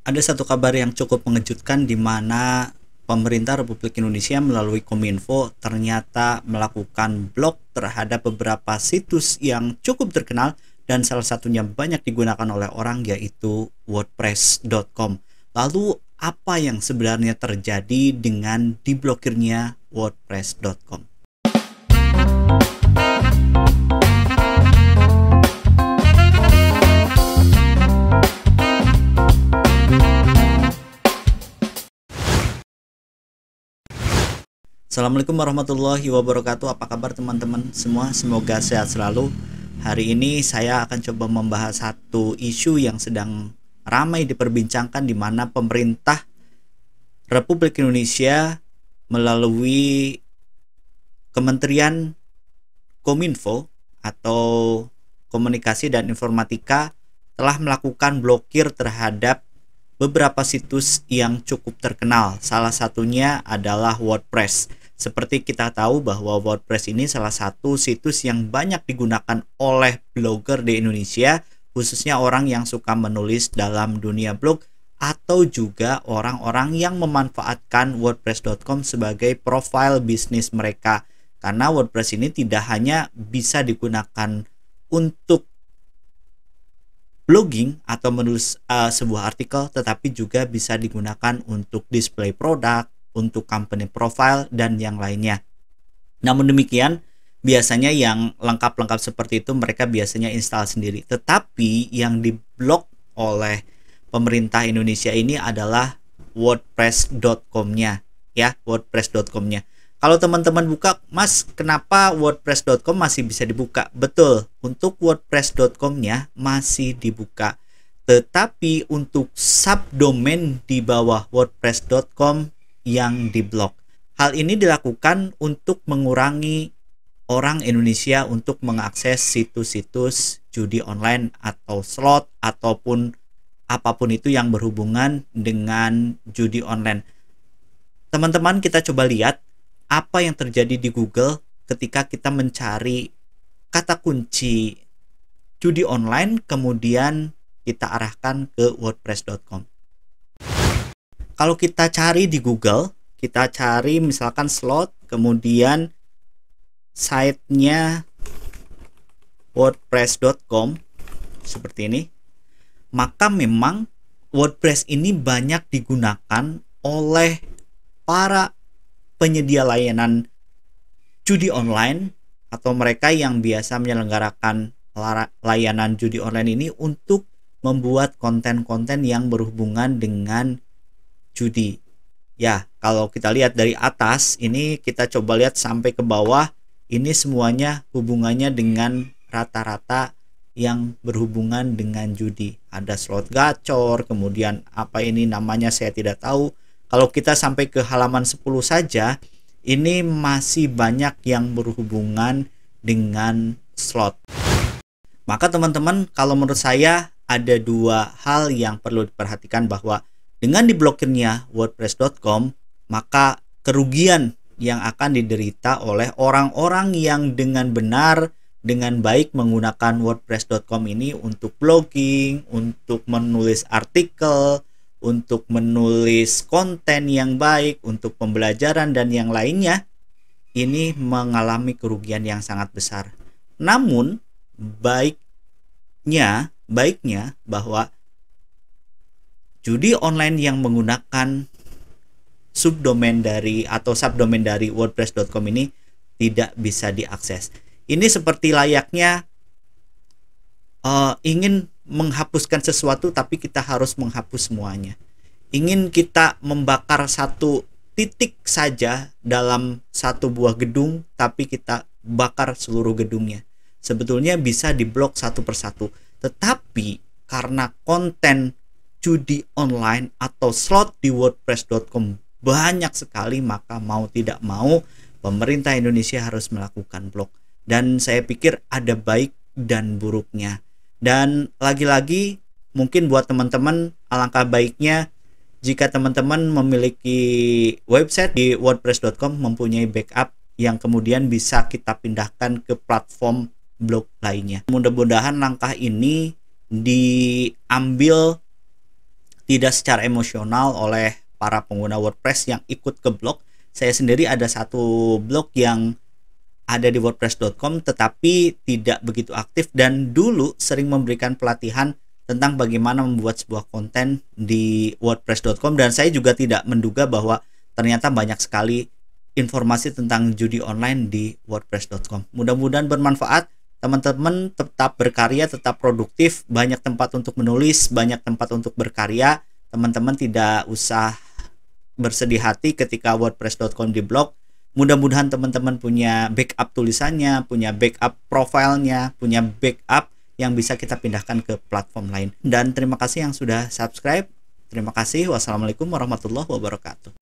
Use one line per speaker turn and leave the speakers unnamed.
Ada satu kabar yang cukup mengejutkan di mana pemerintah Republik Indonesia melalui Kominfo ternyata melakukan blok terhadap beberapa situs yang cukup terkenal dan salah satunya banyak digunakan oleh orang, yaitu wordpress.com. Lalu apa yang sebenarnya terjadi dengan diblokirnya wordpress.com? Assalamualaikum warahmatullahi wabarakatuh. Apa kabar teman-teman semua? Semoga sehat selalu. Hari ini saya akan coba membahas satu isu yang sedang ramai diperbincangkan, di mana pemerintah Republik Indonesia melalui Kementerian Kominfo atau Komunikasi dan Informatika telah melakukan blokir terhadap beberapa situs yang cukup terkenal. Salah satunya adalah WordPress. Seperti kita tahu bahwa WordPress ini salah satu situs yang banyak digunakan oleh blogger di Indonesia, khususnya orang yang suka menulis dalam dunia blog atau juga orang-orang yang memanfaatkan wordpress.com sebagai profil bisnis mereka. Karena WordPress ini tidak hanya bisa digunakan untuk blogging atau menulis sebuah artikel, tetapi juga bisa digunakan untuk display produk, untuk company profile, dan yang lainnya. Namun demikian, biasanya yang lengkap-lengkap seperti itu mereka biasanya install sendiri. Tetapi yang diblok oleh pemerintah Indonesia ini adalah wordpress.com-nya, ya, wordpress.com-nya. Kalau teman-teman buka, Mas, kenapa wordpress.com masih bisa dibuka? Betul, untuk wordpress.com-nya masih dibuka. Tetapi untuk subdomain di bawah wordpress.com yang diblok. Hal ini dilakukan untuk mengurangi orang Indonesia untuk mengakses situs-situs judi online atau slot ataupun apapun itu yang berhubungan dengan judi online. Teman-teman, kita coba lihat apa yang terjadi di Google ketika kita mencari kata kunci judi online, kemudian kita arahkan ke wordpress.com. Kalau kita cari di Google, kita cari misalkan slot, kemudian site-nya wordpress.com seperti ini, maka memang WordPress ini banyak digunakan oleh para penyedia layanan judi online atau mereka yang biasa menyelenggarakan layanan judi online ini untuk membuat konten-konten yang berhubungan dengan judi. Ya, kalau kita lihat dari atas, ini kita coba lihat sampai ke bawah, ini semuanya hubungannya dengan rata-rata yang berhubungan dengan judi. Ada slot gacor, kemudian apa ini namanya saya tidak tahu. Kalau kita sampai ke halaman 10 saja, ini masih banyak yang berhubungan dengan slot. Maka teman-teman, kalau menurut saya ada dua hal yang perlu diperhatikan, bahwa dengan diblokirnya wordpress.com, maka kerugian yang akan diderita oleh orang-orang yang dengan benar, dengan baik menggunakan wordpress.com ini untuk blogging, untuk menulis artikel, untuk menulis konten yang baik, untuk pembelajaran dan yang lainnya, ini mengalami kerugian yang sangat besar. Namun baiknya bahwa judi online yang menggunakan subdomain dari atau subdomain dari wordpress.com ini tidak bisa diakses. Ini seperti layaknya ingin menghapuskan sesuatu tapi kita harus menghapus semuanya. Ingin kita membakar satu titik saja dalam satu buah gedung tapi kita bakar seluruh gedungnya. Sebetulnya bisa diblok satu persatu. Tetapi karena konten judi online atau slot di wordpress.com banyak sekali, maka mau tidak mau pemerintah Indonesia harus melakukan blok. Dan saya pikir ada baik dan buruknya. Dan lagi-lagi mungkin buat teman-teman, alangkah baiknya jika teman-teman memiliki website di wordpress.com, mempunyai backup yang kemudian bisa kita pindahkan ke platform blog lainnya. Mudah-mudahan langkah ini diambil tidak secara emosional oleh para pengguna WordPress yang ikut ke blog. Saya sendiri ada satu blog yang ada di wordpress.com tetapi tidak begitu aktif, dan dulu sering memberikan pelatihan tentang bagaimana membuat sebuah konten di wordpress.com, dan saya juga tidak menduga bahwa ternyata banyak sekali informasi tentang judi online di wordpress.com. Mudah-mudahan bermanfaat. Teman-teman tetap berkarya, tetap produktif, banyak tempat untuk menulis, banyak tempat untuk berkarya. Teman-teman tidak usah bersedih hati ketika wordpress.com di blog. Mudah-mudahan teman-teman punya backup tulisannya, punya backup profilnya, punya backup yang bisa kita pindahkan ke platform lain. Dan terima kasih yang sudah subscribe. Terima kasih. Wassalamualaikum warahmatullahi wabarakatuh.